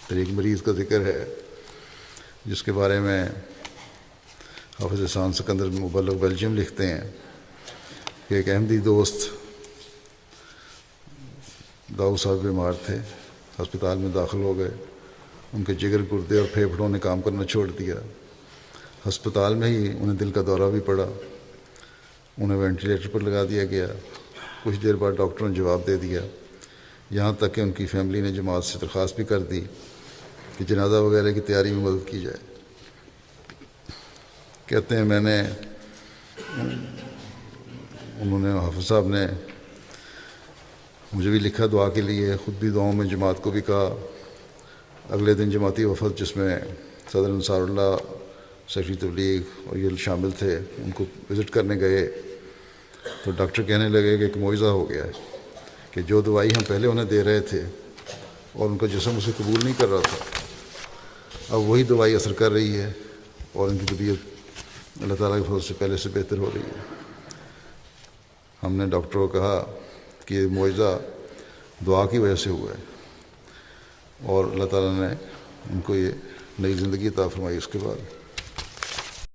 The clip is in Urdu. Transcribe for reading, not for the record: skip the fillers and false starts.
پھر ایک مریض کا ذکر ہے جس کے بارے میں حافظ احسان سکندر مبلغ بیلجیم لکھتے ہیں کہ ایک احمدی دوست داؤد صاحب بیمار تھے، ہسپتال میں داخل ہو گئے، ان کے جگر گردے اور پھیپھڑوں نے کام کرنا چھوڑ دیا، ہسپتال میں ہی انہیں دل کا دورہ بھی پڑا، انہیں وینٹیلیٹر پر لگا دیا گیا، کچھ دیر بعد ڈاکٹروں نے جواب دے دیا، یہاں تک کہ ان کی فیملی نے جماعت سے درخواست بھی کر دی کہ جنازہ وغیرہ کی تیاری میں مدد کی جائے۔ کہتے ہیں انہوں نے حافظ صاحب نے مجھے بھی لکھا دعا کے لیے، خود بھی دعاؤں میں جماعت کو بھی کہا۔ اگلے دن جماعتی وفد جس میں صدر انصار اللہ، سیکرٹری تبلیغ اور یہ شامل تھے، ان کو وزٹ کرنے گئے تو ڈاکٹر کہنے لگے کہ ایک معجزہ ہو گیا ہے کہ جو دوائی ہم پہلے انہیں دے رہے تھے اور ان کا جسم اسے قبول نہیں کر رہا تھا، اب وہی دوائی اثر کر رہی ہے اور ان کی طبیعت اللہ تعالیٰ کے فضل سے پہلے سے بہتر ہو رہی ہے۔ ہم نے ڈاکٹروں کو کہا کہ یہ معجزہ دعا کی وجہ سے ہوا ہے اور اللہ تعالیٰ نے ان کو یہ نئی زندگی عطا فرمائی اس کے بعد۔